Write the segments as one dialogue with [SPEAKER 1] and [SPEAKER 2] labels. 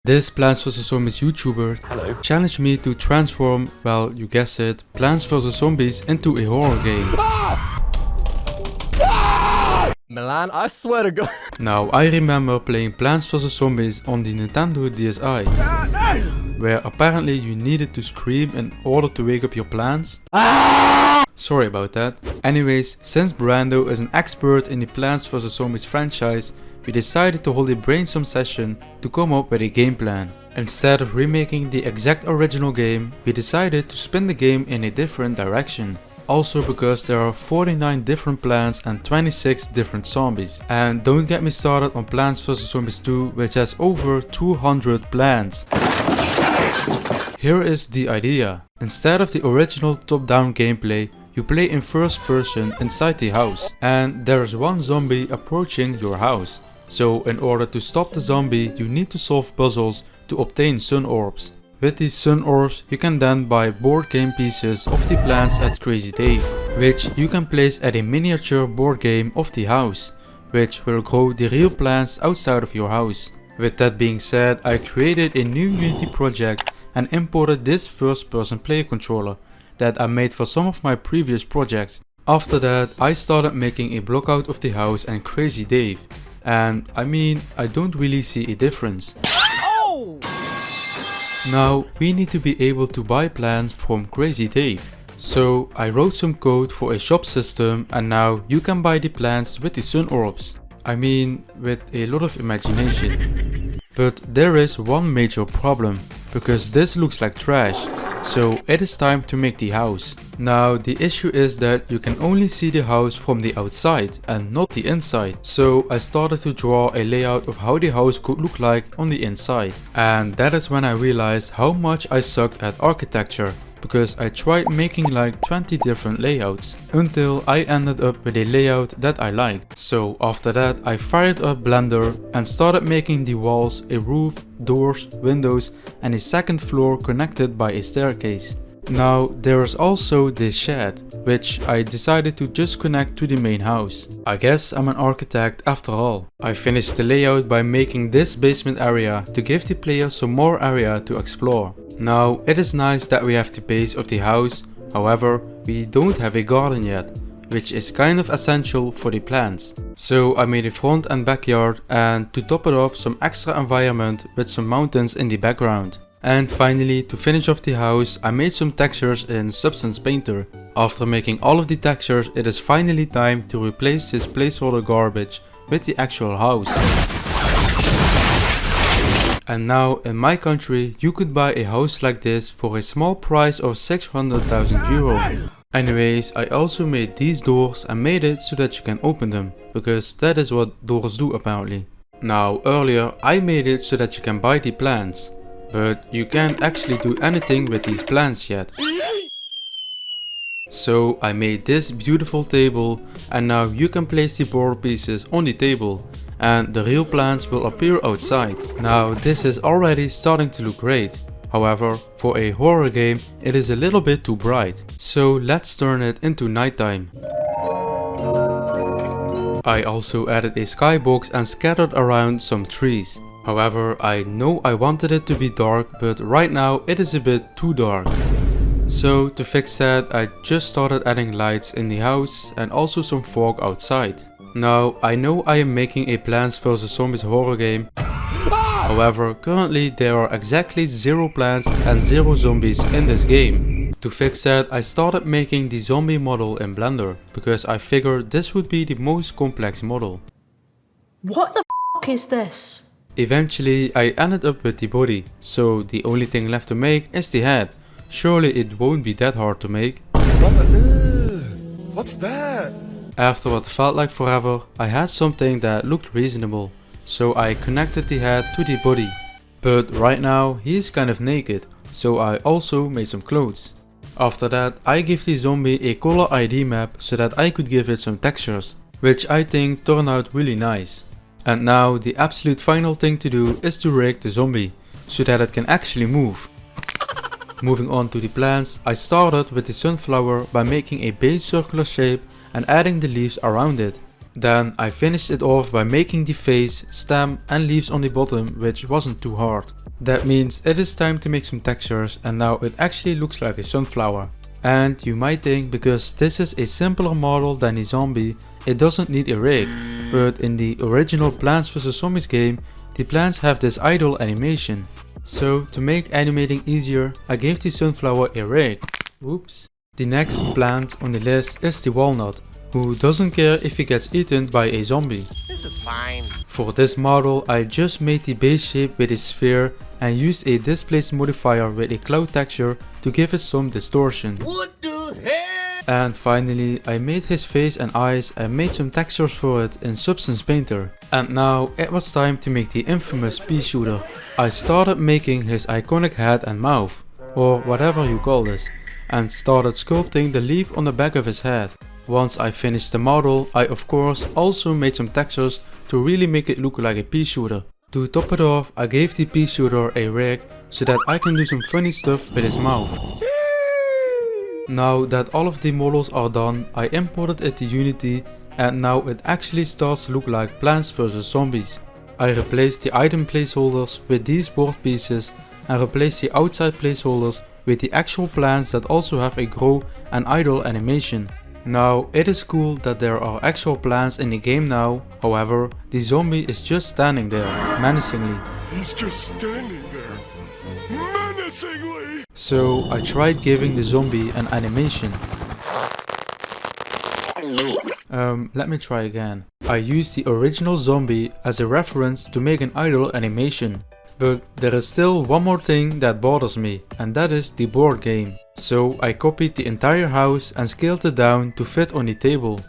[SPEAKER 1] This Plants vs Zombies YouTuber challenged me to transform, well, you guessed it, Plants vs Zombies into a horror game.
[SPEAKER 2] Milan, I swear to God.
[SPEAKER 1] Now, I remember playing Plants vs Zombies on the Nintendo DSi, where apparently you needed to scream in order to wake up your plants. Sorry about that. Anyways, since Brando is an expert in the Plants vs Zombies franchise, we decided to hold a brainstorm session to come up with a game plan. Instead of remaking the exact original game, we decided to spin the game in a different direction. Also because there are 49 different plants and 26 different zombies. And don't get me started on Plants vs Zombies 2, which has over 200 plants. Here is the idea. Instead of the original top-down gameplay, you play in first person inside the house. And there is one zombie approaching your house. So in order to stop the zombie, you need to solve puzzles to obtain sun orbs. With these sun orbs, you can then buy board game pieces of the plants at Crazy Dave, which you can place at a miniature board game of the house, which will grow the real plants outside of your house. With that being said, I created a new Unity project and imported this first person player controller that I made for some of my previous projects. After that, I started making a block out of the house and Crazy Dave. And I mean, I don't really see a difference. Now, we need to be able to buy plants from Crazy Dave. So I wrote some code for a shop system and now you can buy the plants with the sun orbs. I mean, with a lot of imagination. But there is one major problem, because this looks like trash. So it is time to make the house. Now the issue is that you can only see the house from the outside and not the inside. So I started to draw a layout of how the house could look like on the inside. And that is when I realized how much I sucked at architecture. Because I tried making like 20 different layouts until I ended up with a layout that I liked. So after that I fired up Blender and started making the walls, a roof, doors, windows and a second floor connected by a staircase. Now there is also this shed, which I decided to just connect to the main house. I guess I'm an architect after all. I finished the layout by making this basement area to give the player some more area to explore. Now it is nice that we have the base of the house, however we don't have a garden yet, which is kind of essential for the plants. So I made a front and backyard and to top it off some extra environment with some mountains in the background. And finally, to finish off the house, I made some textures in Substance Painter. After making all of the textures, it is finally time to replace this placeholder garbage with the actual house. And now in my country you could buy a house like this for a small price of 600,000 euro. Anyways, I also made these doors and made it so that you can open them, because that is what doors do apparently. Now earlier I made it so that you can buy the plants, but you can't actually do anything with these plants yet. So I made this beautiful table and now you can place the board pieces on the table. And the real plants will appear outside. Now this is already starting to look great. However, for a horror game it is a little bit too bright. So let's turn it into nighttime. I also added a skybox and scattered around some trees. However, I know I wanted it to be dark, but right now it is a bit too dark. So to fix that, I just started adding lights in the house and also some fog outside. Now, I know I am making a Plants vs Zombies horror game. However, currently there are exactly 0 plants and 0 zombies in this game. To fix that, I started making the zombie model in Blender, because I figured this would be the most complex model.
[SPEAKER 3] What the f is this?
[SPEAKER 1] Eventually, I ended up with the body, so the only thing left to make is the head. Surely it won't be that hard to make.
[SPEAKER 4] What's that?
[SPEAKER 1] After what felt like forever, I had something that looked reasonable, so I connected the head to the body. But right now he is kind of naked, so I also made some clothes. After that I gave the zombie a color ID map so that I could give it some textures, which I think turned out really nice. And now the absolute final thing to do is to rig the zombie, so that it can actually move. Moving on to the plants, I started with the sunflower by making a base circular shape and adding the leaves around it. Then I finished it off by making the face, stem and leaves on the bottom, which wasn't too hard. That means it is time to make some textures, and now it actually looks like a sunflower. And you might think, because this is a simpler model than the zombie, it doesn't need a rig. But in the original Plants vs Zombies game, the plants have this idle animation. So to make animating easier, I gave the sunflower a rig. Whoops. The next plant on the list is the walnut, who doesn't care if he gets eaten by a zombie.
[SPEAKER 2] This is fine.
[SPEAKER 1] For this model, I just made the base shape with a sphere and used a displace modifier with a cloud texture to give it some distortion.
[SPEAKER 2] What the hell?
[SPEAKER 1] And finally, I made his face and eyes and made some textures for it in Substance Painter. And now it was time to make the infamous peashooter. I started making his iconic head and mouth, or whatever you call this, and started sculpting the leaf on the back of his head. Once I finished the model, I of course also made some textures to really make it look like a peashooter. To top it off, I gave the peashooter a rig so that I can do some funny stuff with his mouth. Now that all of the models are done, I imported it to Unity, and now it actually starts to look like Plants vs Zombies. I replaced the item placeholders with these board pieces and replaced the outside placeholders with the actual plants that also have a grow and idle animation. Now it is cool that there are actual plants in the game now, however the zombie is just standing there, menacingly.
[SPEAKER 4] He's just standing there, menacingly!
[SPEAKER 1] So I tried giving the zombie an animation. Let me try again. I used the original zombie as a reference to make an idle animation. But there is still one more thing that bothers me, and that is the board game. So I copied the entire house and scaled it down to fit on the table.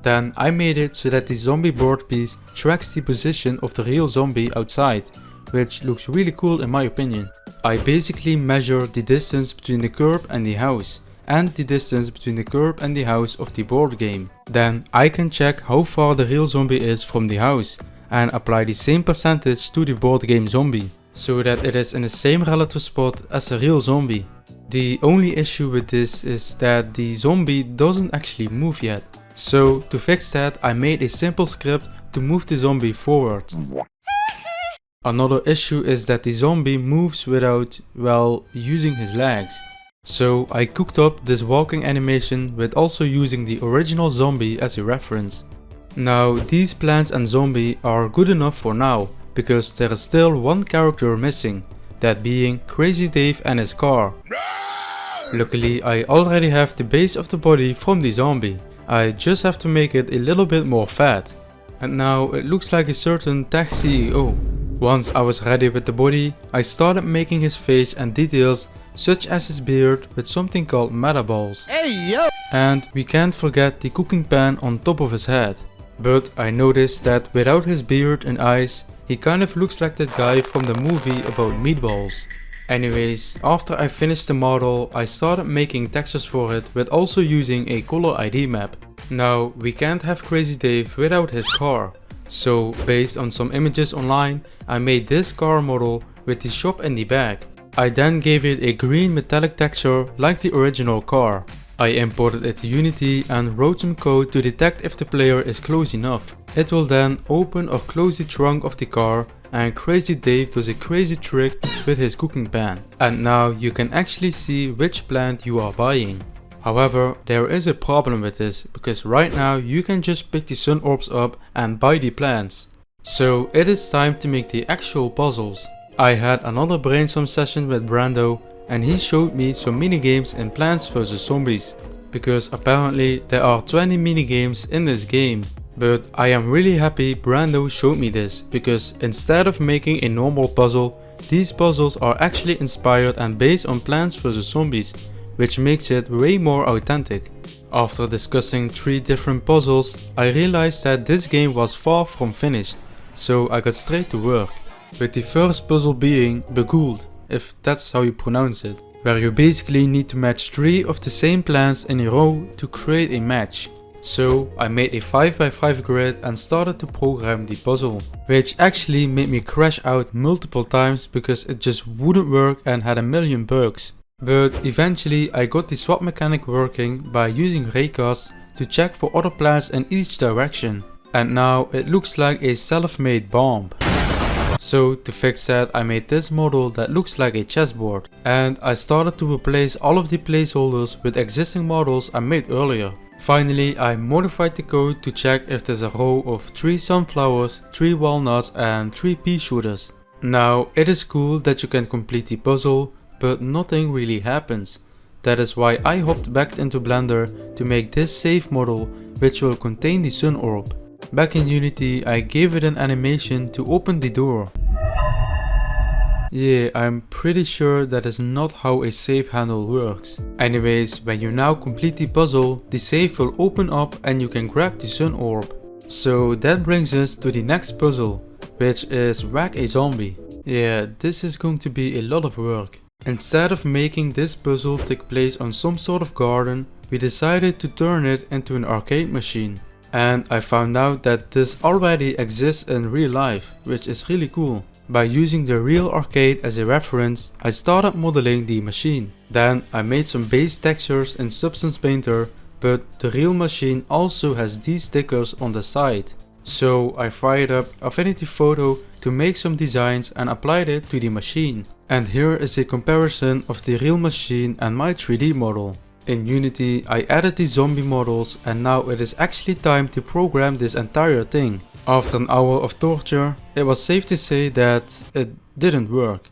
[SPEAKER 1] Then I made it so that the zombie board piece tracks the position of the real zombie outside, which looks really cool in my opinion. I basically measured the distance between the curb and the house, and the distance between the curb and the house of the board game. Then I can check how far the real zombie is from the house, and apply the same percentage to the board game zombie, so that it is in the same relative spot as the real zombie. The only issue with this is that the zombie doesn't actually move yet. So to fix that, I made a simple script to move the zombie forward. Another issue is that the zombie moves without, well, using his legs. So I cooked up this walking animation with also using the original zombie as a reference. Now these plants and zombie are good enough for now, because there is still one character missing, that being Crazy Dave and his car. Luckily I already have the base of the body from the zombie, I just have to make it a little bit more fat. And now it looks like a certain tech CEO. Once I was ready with the body, I started making his face and details such as his beard with something called meta balls.
[SPEAKER 2] Hey yo!
[SPEAKER 1] And we can't forget the cooking pan on top of his head. But I noticed that without his beard and eyes, he kind of looks like that guy from the movie about meatballs. Anyways, after I finished the model, I started making textures for it with also using a color ID map. Now, we can't have Crazy Dave without his car. So, based on some images online, I made this car model with the shop in the back. I then gave it a green metallic texture like the original car. I imported it to Unity and wrote some code to detect if the player is close enough. It will then open or close the trunk of the car, and Crazy Dave does a crazy trick with his cooking pan. And now you can actually see which plant you are buying. However, there is a problem with this, because right now you can just pick the sun orbs up and buy the plants. So it is time to make the actual puzzles. I had another brainstorm session with Brando, and he showed me some minigames in Plants vs Zombies, because apparently there are 20 minigames in this game. But I am really happy Brando showed me this, because instead of making a normal puzzle, these puzzles are actually inspired and based on Plants vs Zombies, which makes it way more authentic. After discussing 3 different puzzles, I realized that this game was far from finished, so I got straight to work. With the first puzzle being Begould, if that's how you pronounce it, where you basically need to match 3 of the same plants in a row to create a match. So I made a 5x5 grid and started to program the puzzle, which actually made me crash out multiple times because it just wouldn't work and had a million bugs. But eventually I got the swap mechanic working by using raycasts to check for other plants in each direction. And now it looks like a self-made bomb. So to fix that, I made this model that looks like a chessboard, and I started to replace all of the placeholders with existing models I made earlier. Finally, I modified the code to check if there's a row of 3 sunflowers, 3 walnuts and 3 pea shooters. Now, it is cool that you can complete the puzzle, but nothing really happens. That is why I hopped back into Blender to make this safe model, which will contain the sun orb. Back in Unity, I gave it an animation to open the door. Yeah, I'm pretty sure that is not how a save handle works. Anyways, when you now complete the puzzle, the save will open up and you can grab the sun orb. So that brings us to the next puzzle, which is whack a zombie. Yeah, this is going to be a lot of work. Instead of making this puzzle take place on some sort of garden, we decided to turn it into an arcade machine. And I found out that this already exists in real life, which is really cool. By using the real arcade as a reference, I started modeling the machine. Then I made some base textures in Substance Painter, but the real machine also has these stickers on the side. So I fired up Affinity Photo to make some designs and applied it to the machine. And here is a comparison of the real machine and my 3D model. In Unity, I added the zombie models and now it is actually time to program this entire thing. After an hour of torture, it was safe to say that it didn't work.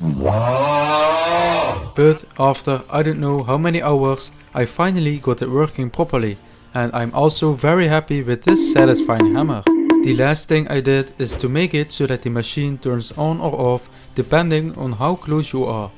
[SPEAKER 1] But after I don't know how many hours, I finally got it working properly, and I'm also very happy with this satisfying hammer. The last thing I did is to make it so that the machine turns on or off depending on how close you are,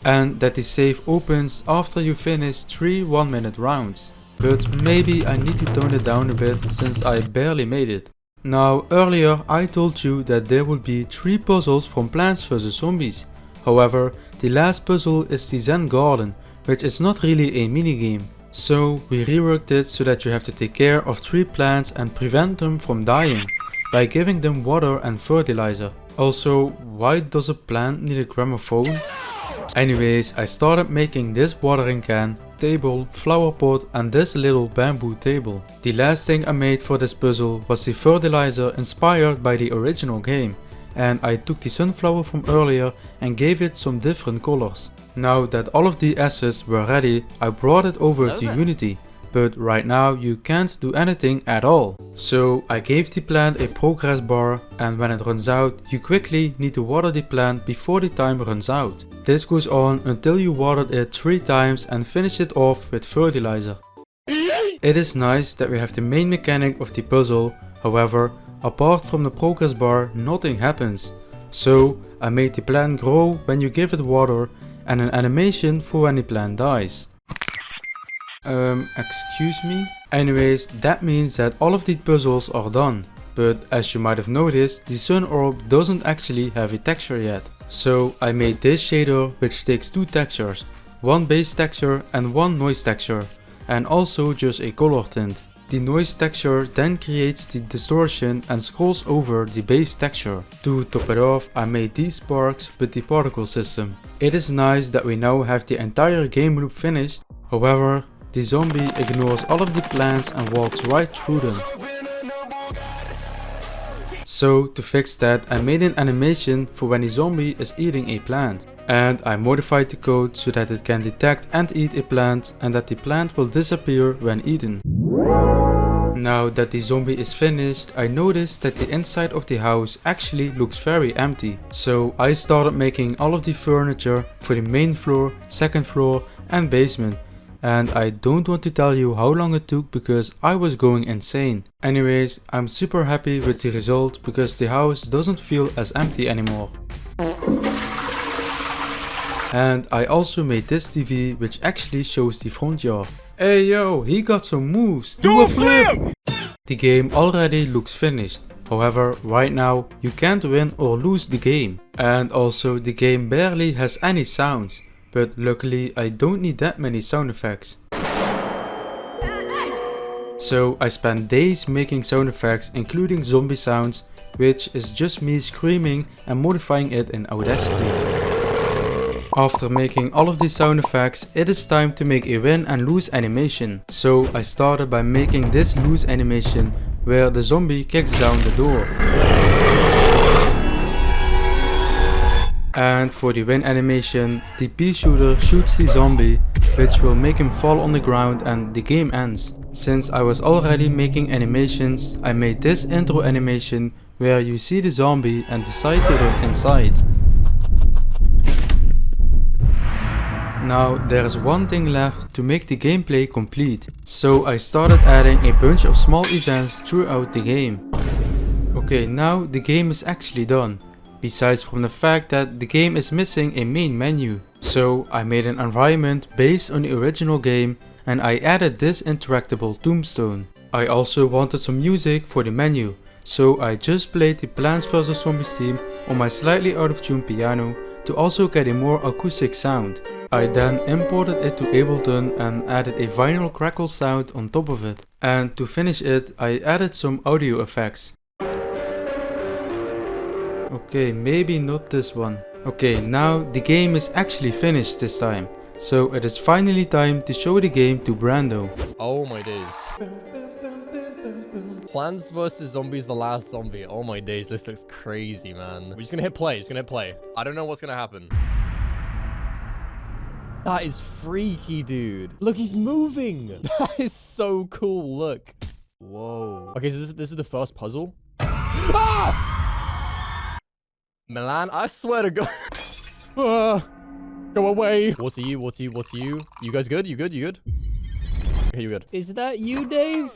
[SPEAKER 1] and that the save opens after you finish 3 1-minute rounds. But maybe I need to tone it down a bit since I barely made it. Now, earlier I told you that there would be 3 puzzles from Plants vs Zombies. However, the last puzzle is the Zen Garden, which is not really a minigame. So we reworked it so that you have to take care of 3 plants and prevent them from dying by giving them water and fertilizer. Also, why does a plant need a gramophone? Anyways, I started making this watering can, table, flower pot and this little bamboo table. The last thing I made for this puzzle was the fertilizer inspired by the original game, and I took the sunflower from earlier and gave it some different colors. Now that all of the assets were ready, I brought it over to Unity, but right now you can't do anything at all. So I gave the plant a progress bar, and when it runs out, you quickly need to water the plant before the time runs out. This goes on until you watered it 3 times and finish it off with fertilizer. It is nice that we have the main mechanic of the puzzle, however, apart from the progress bar, nothing happens. So I made the plant grow when you give it water and an animation for when the plant dies. Excuse me? Anyways, that means that all of the puzzles are done. But as you might have noticed, the sun orb doesn't actually have a texture yet. So I made this shader which takes 2 textures, 1 base texture and 1 noise texture, and also just a color tint. The noise texture then creates the distortion and scrolls over the base texture. To top it off, I made these sparks with the particle system. It is nice that we now have the entire game loop finished, however, the zombie ignores all of the plants and walks right through them. So to fix that, I made an animation for when the zombie is eating a plant. And I modified the code so that it can detect and eat a plant and that the plant will disappear when eaten. Now that the zombie is finished, I noticed that the inside of the house actually looks very empty. So I started making all of the furniture for the main floor, second floor and basement. And I don't want to tell you how long it took because I was going insane. Anyways, I'm super happy with the result because the house doesn't feel as empty anymore. And I also made this TV which actually shows the front yard. Hey yo, he got some moves, do a flip! The game already looks finished. However, right now you can't win or lose the game. And also the game barely has any sounds. But luckily I don't need that many sound effects. So I spent days making sound effects including zombie sounds, which is just me screaming and modifying it in Audacity. After making all of these sound effects, it is time to make a win and lose animation. So I started by making this lose animation where the zombie kicks down the door. And for the win animation, the peashooter shoots the zombie, which will make him fall on the ground and the game ends. Since I was already making animations, I made this intro animation where you see the zombie and decide to run inside. Now there is one thing left to make the gameplay complete, so I started adding a bunch of small events throughout the game. Okay, now the game is actually done, besides from the fact that the game is missing a main menu. So I made an environment based on the original game and I added this interactable tombstone. I also wanted some music for the menu, so I just played the Plants vs Zombies theme on my slightly out of tune piano to also get a more acoustic sound. I then imported it to Ableton and added a vinyl crackle sound on top of it. And to finish it, I added some audio effects. Okay, maybe not this one. Okay, now the game is actually finished this time. So it is finally time to show the game to Brando.
[SPEAKER 5] Oh my days. Plants vs Zombies the last zombie. Oh my days, this looks crazy, man. We're just gonna hit play, I don't know what's gonna happen. That is freaky, dude. Look, he's moving. That is so cool, look. Whoa. Okay, so this is the first puzzle. Ah! Milan, I swear to God. Go away. What's you? You guys good? You good? Okay, you good. Is that you, Dave?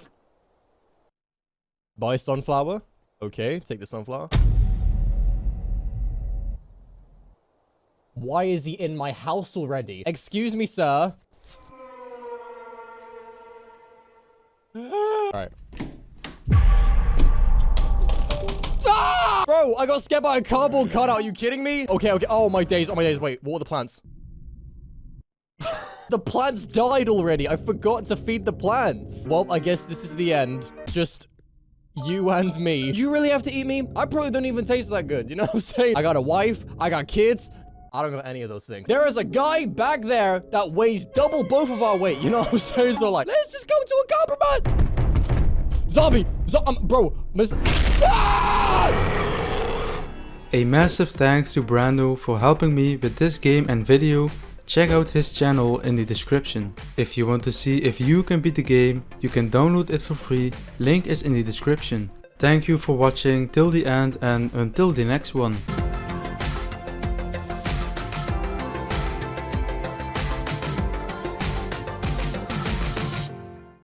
[SPEAKER 5] Buy sunflower. Okay, take the sunflower. Why is he in my house already? Excuse me, sir. Alright. Ah! Bro, I got scared by a cardboard cutout. Are you kidding me? Okay. Oh my days. Wait, what are the plants? The plants died already. I forgot to feed the plants. Well, I guess this is the end. Just you and me. Do you really have to eat me? I probably don't even taste that good. You know what I'm saying? I got a wife. I got kids. I don't got any of those things. There is a guy back there that weighs double both of our weight. You know what I'm saying? So like, let's just go to a compromise. Zombie! Bro, Ah!
[SPEAKER 1] A massive thanks to Brando for helping me with this game and video. Check out his channel in the description. If you want to see if you can beat the game, you can download it for free. Link is in the description. Thank you for watching till the end and until the next one.